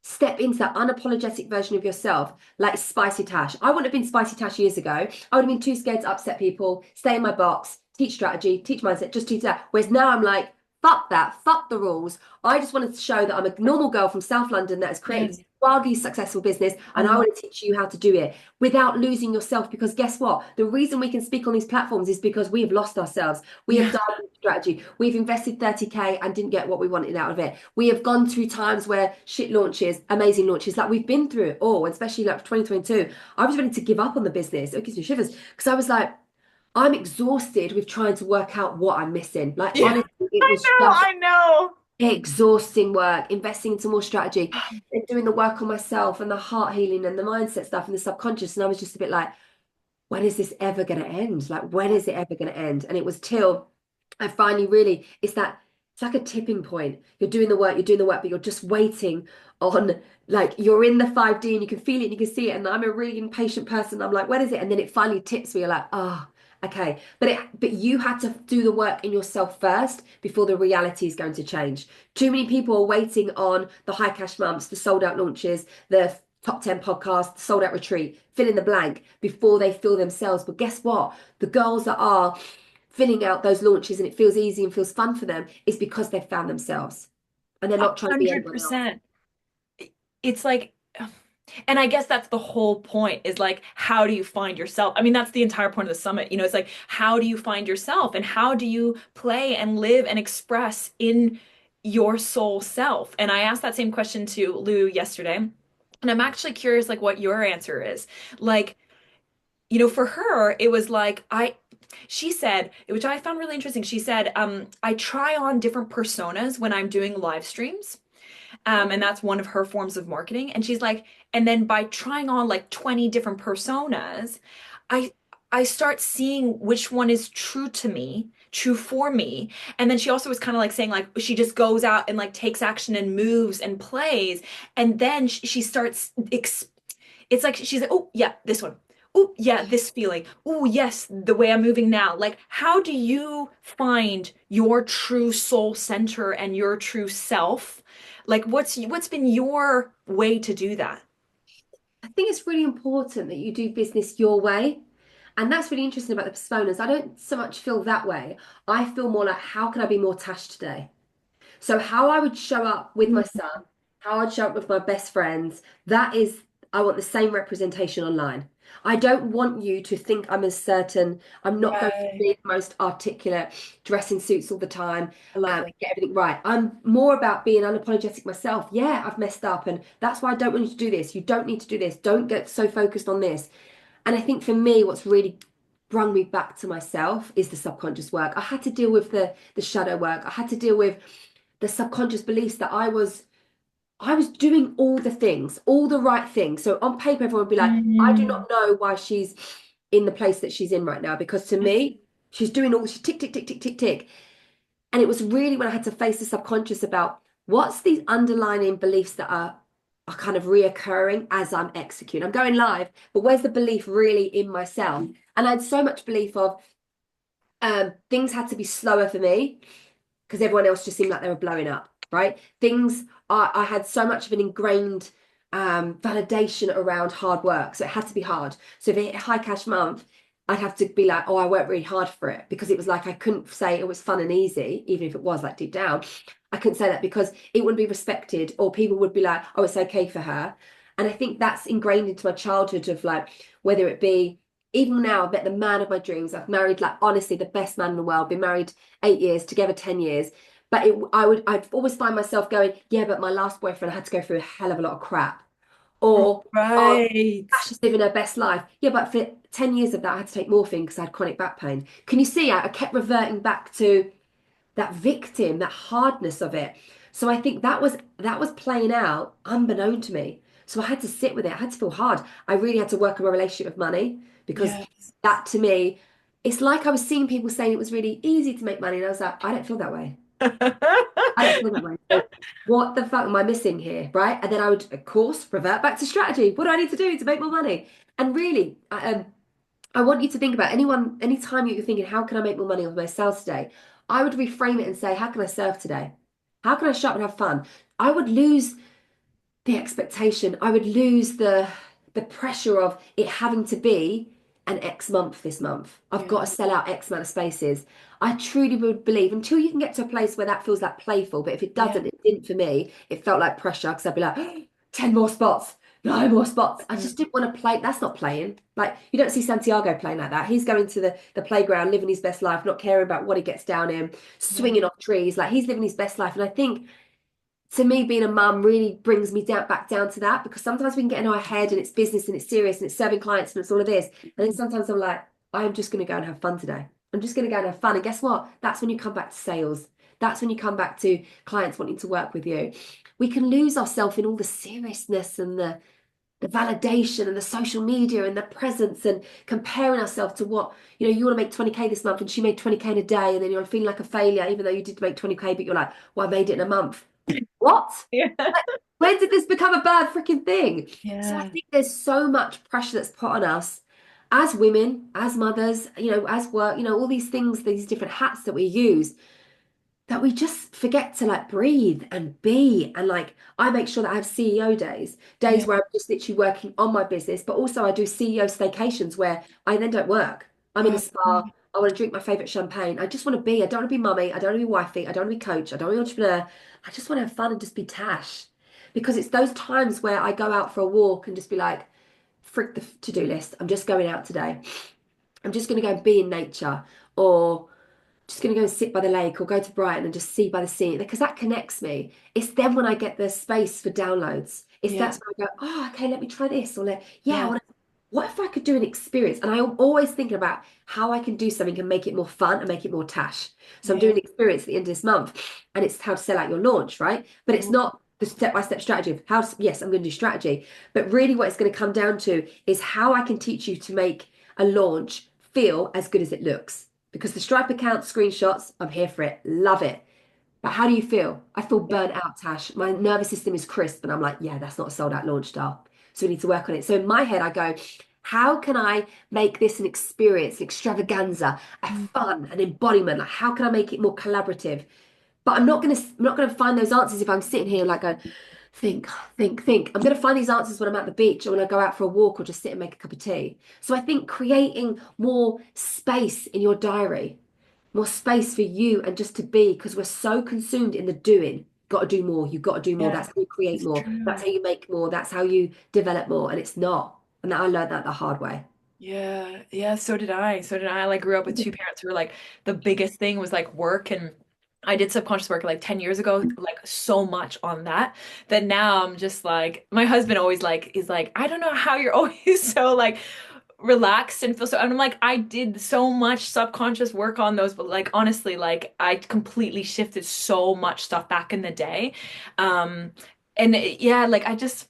step into that unapologetic version of yourself, like Spicy Tash. I wouldn't have been Spicy Tash years ago. I would have been too scared to upset people, stay in my box, teach strategy, teach mindset, just teach that. Whereas now I'm like, fuck that, fuck the rules. I just wanted to show that I'm a normal girl from South London that has created Yes. wildly successful business, I and I love want to teach you how to do it without losing yourself. Because guess what? The reason we can speak on these platforms is because we have lost ourselves. We have Yeah. done strategy. We've invested 30K and didn't get what we wanted out of it. We have gone through times where shit launches, amazing launches, like we've been through it all, especially like 2022. I was ready to give up on the business. It gives me shivers because I was like, I'm exhausted with trying to work out what I'm missing. Like, Yeah. honestly, it I was know. just I know. exhausting work, investing into more strategy and doing the work on myself and the heart healing and the mindset stuff and the subconscious. And I was just a bit like, when is this ever going to end? Like, when is it ever going to end? And it was till I finally really, it's like a tipping point. You're doing the work, but you're just waiting on, like, you're in the 5D and you can feel it and you can see it. And I'm a really impatient person. I'm like, when is it? And then it finally tips me. You're like, ah, okay. But you had to do the work in yourself first before the reality is going to change. Too many people are waiting on the high cash months, the sold out launches, the top 10 podcast, sold out retreat, fill in the blank before they feel themselves. But guess what? The girls that are filling out those launches and it feels easy and feels fun for them is because they've found themselves and they're A not trying to be hundred anyone else. percent. It's like, and I guess that's the whole point is like, how do you find yourself? I mean, that's the entire point of the summit. It's like, how do you find yourself and how do you play and live and express in your soul self? And I asked that same question to Lou yesterday. And I'm actually curious, like, what your answer is. Like, for her, it was like, she said, which I found really interesting. She said, I try on different personas when I'm doing live streams. And that's one of her forms of marketing. And she's like, and then by trying on like 20 different personas, I I start seeing which one is true to me, true for me. And then she also was kind of like saying like she just goes out and like takes action and moves and plays. And then she starts it's like she's like, oh yeah, this one. Oh yeah, this feeling. Oh yes, the way I'm moving now. Like, how do you find your true soul center and your true self? Like, what's been your way to do that? I think it's really important that you do business your way. And that's really interesting about the personas. I don't so much feel that way. I feel more like, how can I be more Tash today? So how I would show up with my son, how I'd show up with my best friends, I want the same representation online. I don't want you to think I'm not going to Right. be the most articulate, dress in suits all the time, I love that. get everything right. I'm more about being unapologetic myself. Yeah, I've messed up, and that's why I don't want you to do this. You don't need to do this. Don't get so focused on this. And I think for me, what's really brung me back to myself is the subconscious work. I had to deal with the shadow work. I had to deal with the subconscious beliefs that I was doing all the things, all the right things. So on paper, everyone would be like, I do Mm. not know why she's in the place that she's in right now. Because to Yes. me, she's doing all she tick, tick, tick, tick, tick, tick. And it was really when I had to face the subconscious about what's these underlying beliefs that are kind of reoccurring as I'm executing. I'm going live, but where's the belief really in myself? And I had so much belief of things had to be slower for me because everyone else just seemed like they were blowing up, right? I had so much of an ingrained validation around hard work. So it had to be hard. So if it hit a high cash month, I'd have to be like, oh, I worked really hard for it because it was like I couldn't say it was fun and easy, even if it was like deep down. I couldn't say that because it wouldn't be respected or people would be like, oh, it's okay for her. And I think that's ingrained into my childhood of like, whether it be, even now, I've met the man of my dreams. I've married, like, honestly, the best man in the world. Been married 8 years, together 10 years. But I'd always find myself going, yeah, but my last boyfriend had to go through a hell of a lot of crap. Or, oh, Right. Tasha's living her best life. Yeah, but for 10 years of that, I had to take morphine because I had chronic back pain. Can you see? I kept reverting back to that victim, that hardness of it. So I think that was playing out unbeknown to me. So I had to sit with it. I had to feel hard. I really had to work on my relationship with money because Yes. that to me, it's like I was seeing people saying it was really easy to make money. And I was like, I don't feel that way. I don't feel that way. So what the fuck am I missing here? Right. And then I would, of course, revert back to strategy. What do I need to do to make more money? And really, I want you to think about anytime you're thinking, how can I make more money with my sales today? I would reframe it and say, how can I serve today? How can I shop and have fun? I would lose the expectation. I would lose the pressure of it having to be an X month this month. I've got to Yeah. sell out X amount of spaces. I truly would believe until you can get to a place where that feels like playful, but if it Yeah. doesn't, it didn't for me. It felt like pressure because I'd be like, 10 more spots, 9 more spots. I just didn't want to play. That's not playing. Like you don't see Santiago playing like that. He's going to the playground, living his best life, not caring about what he gets down in, Yeah. swinging off trees. Like he's living his best life. And I think to me, being a mum really brings me down back down to that because sometimes we can get in our head and it's business and it's serious and it's serving clients and it's all of this. And then sometimes I'm like, I'm just going to go and have fun today. I'm just going to go and have fun. And guess what? That's when you come back to sales. That's when you come back to clients wanting to work with you. We can lose ourselves in all the seriousness and the validation and the social media and the presence and comparing ourselves to what, you want to make 20K this month and she made 20K in a day and then you're feeling like a failure, even though you did make 20K, but you're like, well, I made it in a month. What? Yeah. When did this become a bad freaking thing? So I Yeah. think there's so much pressure that's put on us as women, as mothers, as work, all these things, these different hats that we use that we just forget to like breathe and be. And like, I make sure that I have CEO days, Yeah. days where I'm just literally working on my business, but also I do CEO staycations where I then don't work. I'm in a Oh, spa. I want to drink my favorite champagne. I just want to be. I don't want to be mummy. I don't want to be wifey. I don't want to be coach. I don't want to be entrepreneur. I just want to have fun and just be Tash. Because it's those times where I go out for a walk and just be like, frick the to-do list. I'm just going out today. I'm just going to go and be in nature. Or just going to go and sit by the lake or go to Brighton and just see by the sea because that connects me. It's then when I get the space for downloads. It's yeah. that's when I go, oh, okay, let me try this. Or yeah, Yeah. what if I could do an experience? And I'm always thinking about how I can do something and make it more fun and make it more tash. So I'm Yeah. doing an experience at the end of this month and it's how to sell out your launch, right? But it's Oh, not the step-by-step strategy of how to, yes, I'm going to do strategy. But really what it's going to come down to is how I can teach you to make a launch feel as good as it looks. Because the Stripe account screenshots, I'm here for it. Love it. But how do you feel? I feel yeah. burnt out, Tash. My nervous system is crisp, and I'm like, yeah, that's not a sold out launch style. So we need to work on it. So in my head, I go, how can I make this an experience, an extravaganza, a Mm. fun, an embodiment? Like, how can I make it more collaborative? But I'm not gonna find those answers if I'm sitting here like going, think, think, think. I'm gonna find these answers when I'm at the beach or when I go out for a walk or just sit and make a cup of tea. So I think creating more space in your diary, more space for you and just to be, because we're so consumed in the doing. Got to do more. You've got to do more. Yeah. That's how you create It's more. That's true. how you make more. That's how you develop more. And it's not. And I learned that the hard way. Yeah, yeah, so did I. So did I. I like grew up with two parents who were like the biggest thing was like work and I did subconscious work like 10 years ago, like so much on that that now I'm just like my husband always like is like, I don't know how you're always so like relaxed and feel so and I'm like, I did so much subconscious work on those, but like honestly, like I completely shifted so much stuff back in the day. Um yeah, like I just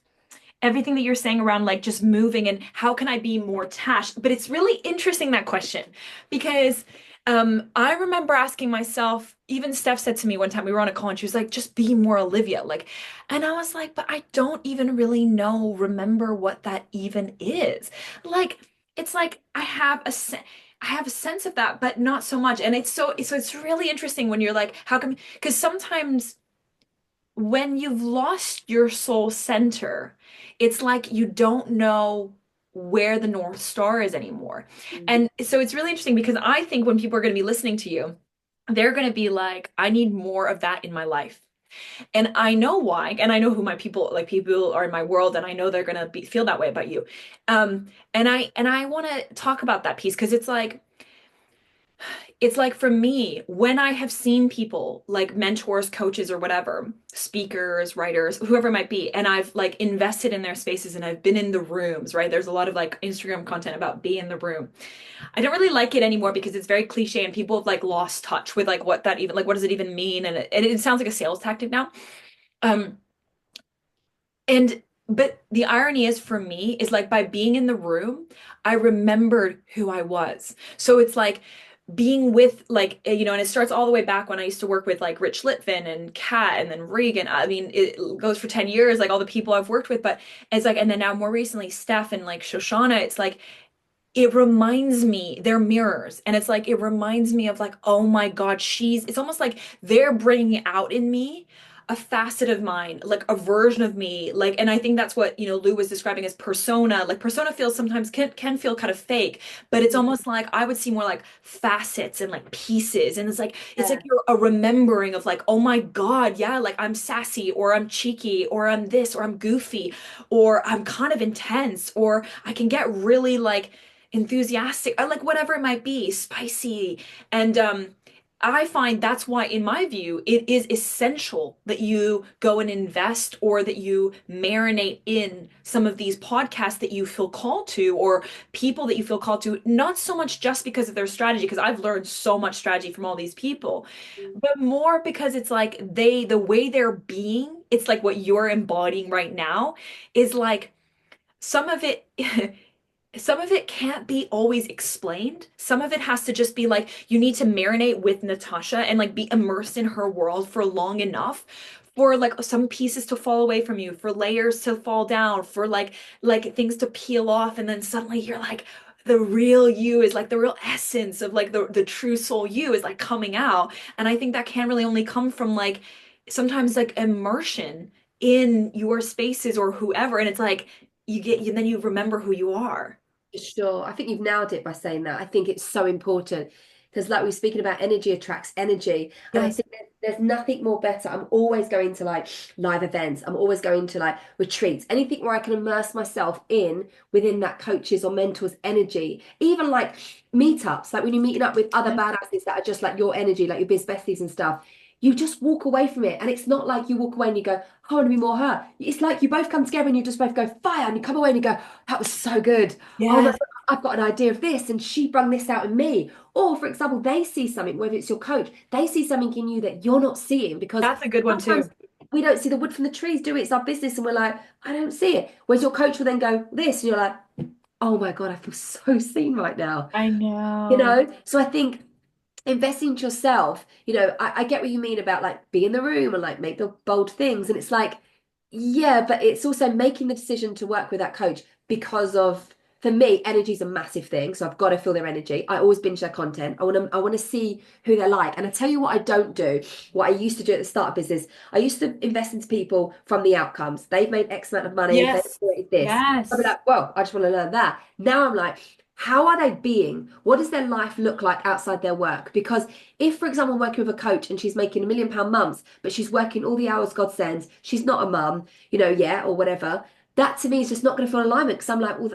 everything that you're saying around like just moving and how can I be more attached? But it's really interesting that question because I remember asking myself, even Steph said to me one time we were on a call and she was like, just be more Olivia. Like, and I was like, but I don't even really remember what that even is. Like, it's like I have a sense of that, but not so much. And it's really interesting when you're like, how come? Because sometimes when you've lost your soul center, it's like you don't know where the North Star is anymore. Mm. And so it's really interesting because I think when people are going to be listening to you, they're going to be like, I need more of that in my life. And I know why, and I know who my people, like people are in my world, and I know they're gonna feel that way about you. And I want to talk about that piece because it's like for me, when I have seen people like mentors, coaches, or whatever, speakers, writers, whoever it might be, and I've like invested in their spaces and I've been in the rooms, right? There's a lot of like Instagram content about be in the room. I don't really like it anymore because it's very cliche and people have like lost touch with like what that even like what does it even mean? And it sounds like a sales tactic now. Um, and but the irony is for me is like by being in the room, I remembered who I was. So it's like being with like and it starts all the way back when I used to work with like Rich Litvin and Kat and then Regan. I mean, it goes for 10 years, like all the people I've worked with, but it's like, and then now more recently, Steph and like Shoshana, it's like it reminds me, they're mirrors, and it's like it reminds me of like, oh my God, it's almost like they're bringing out in me a facet of mine, like a version of me, like, and I think that's what Lou was describing as persona. Like persona feels sometimes can feel kind of fake, but it's almost like I would see more like facets and like pieces, and it's like Yeah. you're a remembering of like, oh my God, yeah, like I'm sassy or I'm cheeky or I'm this or I'm goofy or I'm kind of intense or I can get really like enthusiastic, or like whatever it might be, spicy. And I find that's why, in my view, it is essential that you go and invest or that you marinate in some of these podcasts that you feel called to or people that you feel called to, not so much just because of their strategy, because I've learned so much strategy from all these people, but more because it's like the way they're being, it's like what you're embodying right now is like some of it. Some of it can't be always explained. Some of it has to just be like you need to marinate with Natasha and like be immersed in her world for long enough for like some pieces to fall away from you, for layers to fall down, for like things to peel off, and then suddenly you're like the real you is like the real essence of like the true soul you is like coming out. And I think that can really only come from like sometimes like immersion in your spaces or whoever. And it's like then you remember who you are. For sure. I think you've nailed it by saying that. I think it's so important because, like we were speaking about, energy attracts energy. And I Yes. think there's nothing more better. I'm always going to like live events, I'm always going to like retreats, anything where I can immerse myself in within that coach's or mentor's energy. Even like meetups, like when you're meeting up with other badasses that are just like your energy, like your biz besties and stuff. You just walk away from it. And it's not like you walk away and you go, I want to be more her. It's like you both come together and you just both go fire and you come away and you go, that was so good. Oh my Yes, God, I've got an idea of this, and she brung this out in me. Or, for example, they see something, whether it's your coach, they see something in you that you're not seeing because that's a good one sometimes too. we don't see the wood from the trees, do we? It's our business, and we're like, I don't see it. Whereas your coach will then go, this, and you're like, oh my God, I feel so seen right now. I You know. know? So I think investing into yourself, I get what you mean about like be in the room and like make the bold things. And it's like, yeah, but it's also making the decision to work with that coach because of, for me, energy is a massive thing. So I've got to feel their energy. I always binge their content. I want to see who they're like. And I tell you what I don't do, what I used to do at the start of business. I used to invest into people from the outcomes. They've made X amount of money, they've Yes. created this. I'd be Yes. like, well, I just want to learn that. Now I'm like, how are they being? What does their life look like outside their work? Because if, for example, I'm working with a coach and she's making £1 million months, but she's working all the hours God sends, she's not a mum, yeah, or whatever, that to me is just not going to feel alignment because I'm like, well,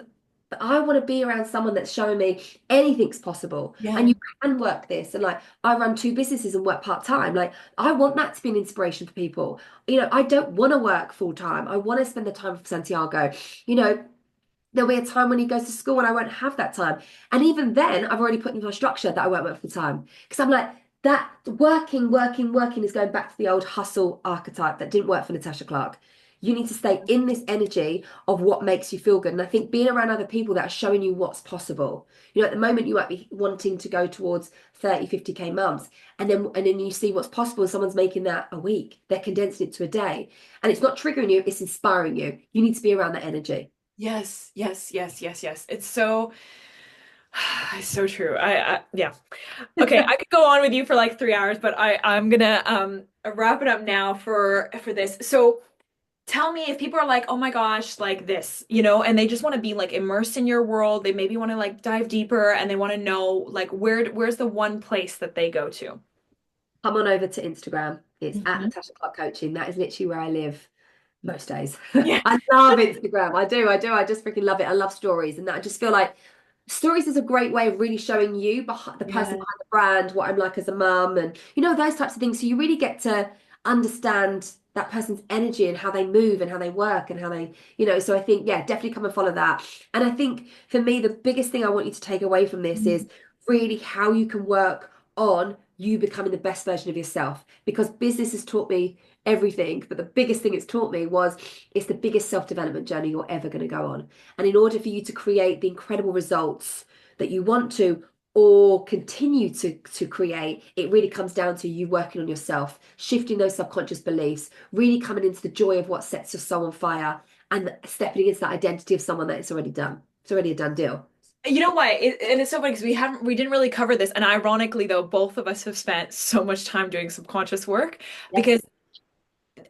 but I want to be around someone that's showing me anything's possible and Yeah. you can work this. And like, I run 2 businesses and work part time. Like, I want that to be an inspiration for people. I don't want to work full time. I want to spend the time for Santiago. You know, There'll be a time when he goes to school and I won't have that time. And even then, I've already put into a structure that I won't work full time. Because I'm like, that working is going back to the old hustle archetype that didn't work for Natasha Clarke. You need to stay in this energy of what makes you feel good. And I think being around other people that are showing you what's possible. At the moment you might be wanting to go towards 30, 50K months. And then you see what's possible. Someone's making that a week. They're condensing it to a day. And it's not triggering you, it's inspiring you. You need to be around that energy. Yes. Yes. Yes. Yes. Yes. It's so it's so true. Yeah. Okay, I could go on with you for like 3 hours, but I'm gonna wrap it up now for this. So tell me if people are like, oh my gosh, like this, and they just want to be like immersed in your world. They maybe want to like dive deeper and they want to know like where's the one place that they go to? come on over to Instagram. It's at Mhm. Natasha Clarke Coaching. That is literally where I live most days. Yeah. I love Instagram. I do. I do. I just freaking love it. I love stories. And that I just feel like stories is a great way of really showing you behind the person Yeah. behind the brand, what I'm like as a mum, and those types of things. So you really get to understand that person's energy and how they move and how they work and how so I think, yeah, definitely come and follow that. And I think for me, the biggest thing I want you to take away from this is really how you can work on you becoming the best version of yourself. Because business has taught me everything, but the biggest thing it's taught me was it's the biggest self-development journey you're ever going to go on. And in order for you to create the incredible results that you want to or continue to create, it really comes down to you working on yourself, shifting those subconscious beliefs, really coming into the joy of what sets your soul on fire, and stepping into that identity of someone that it's already done. It's already a done deal. You know why? And it's so funny because we didn't really cover this. And ironically, though, both of us have spent so much time doing subconscious work Yes. because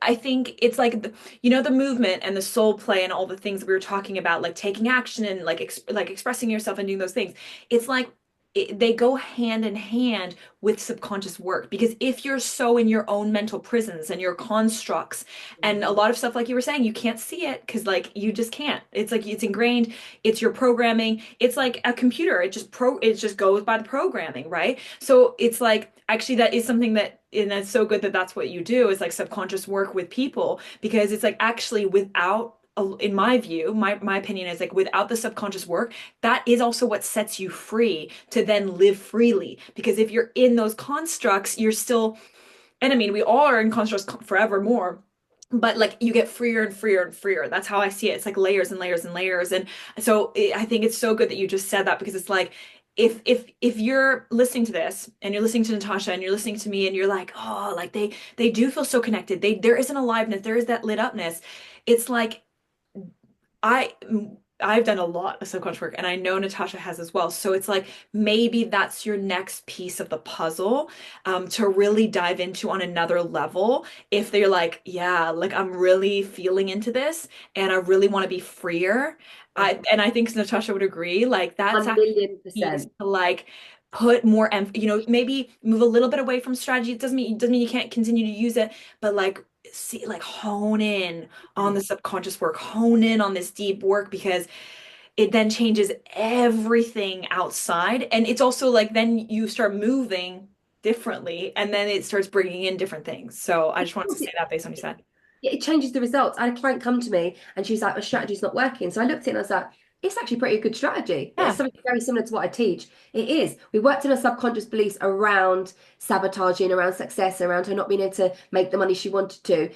I think it's like the movement and the soul play and all the things that we were talking about, like taking action and like expressing yourself and doing those things. It's like they go hand in hand with subconscious work because if you're so in your own mental prisons and your constructs and a Mhm. lot of stuff like you were saying, you can't see it because like you just can't. It's like it's ingrained, it's your programming. It's like a computer. It just goes by the programming, right? So it's like actually that is something that and that's so good that that's what you do is like subconscious work with people because it's like actually without in my view, my opinion is like without the subconscious work, that is also what sets you free to then live freely. Because if you're in those constructs, you're still, and I mean, we all are in constructs forevermore. But like you get freer and freer and freer. That's how I see it. It's like layers and layers and layers. And so I think it's so good that you just said that because it's like if you're listening to this and you're listening to Natasha and you're listening to me and you're like, oh, like they do feel so connected. There is an aliveness, there is that lit upness. It's like I I've done a lot of subconscious work and I know Natasha has as well. So it's like maybe that's your next piece of the puzzle to really dive into on another level. If they're like, yeah, like I'm really feeling into this and I really want to be freer. And I think Natasha would agree, like that's One actually million piece percent. to like put more maybe move a little bit away from strategy. It doesn't mean you can't continue to use it, but like see like hone in on the subconscious work, hone in on this deep work because it then changes everything outside. And it's also like then you start moving differently and then it starts bringing in different things. So I just wanted to say that based on what you said. It changes the results. I had a client come to me and she was like, my strategy's not working. So I looked at it and I was like, it's actually pretty good strategy. It's Yeah. something very similar to what I teach. It is. We worked in our subconscious beliefs around sabotaging, around success, around her not being able to make the money she wanted to.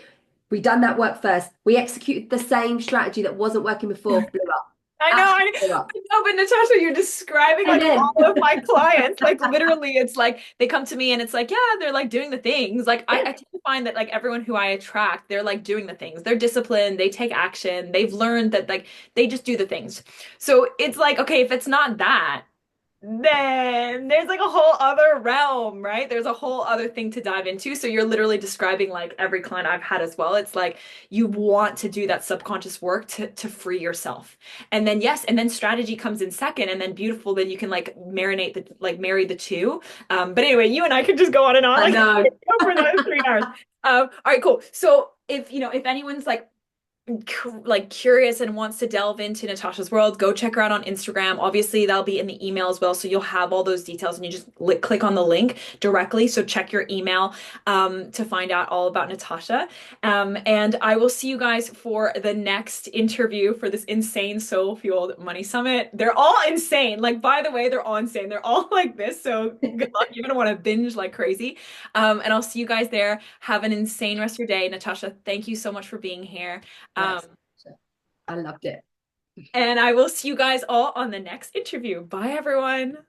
We done that work first. We executed the same strategy that wasn't working before, blew up. I know, Absolutely blew up. I know, but Natasha, you're describing And like then all of my clients. Like literally, it's like they come to me and it's like, yeah, they're like doing the things. Like I tend to find that like everyone who I attract, they're like doing the things. They're disciplined, they take action, they've learned that like they just do the things. So it's like, okay, if it's not that, then there's like a whole other realm, right? There's a whole other thing to dive into. So you're literally describing like every client I've had as well. It's like you want to do that subconscious work to free yourself. And then yes, and then strategy comes in second, and then beautiful, then you can like marry the two. But anyway, you and I could just go on and on I like know. go for another 3 hours. All right, cool. So if anyone's like curious and wants to delve into Natasha's world, go check her out on Instagram. Obviously, that'll be in the email as well, so you'll have all those details, and you just click on the link directly. So check your email to find out all about Natasha. And I will see you guys for the next interview for this insane soul fueled money summit. They're all insane. Like by the way, they're all insane. They're all like this. So good luck. You're gonna want to binge like crazy. And I'll see you guys there. Have an insane rest of your day. Natasha, thank you so much for being here. Um, Yes. I loved it. and I will see you guys all on the next interview. Bye, everyone.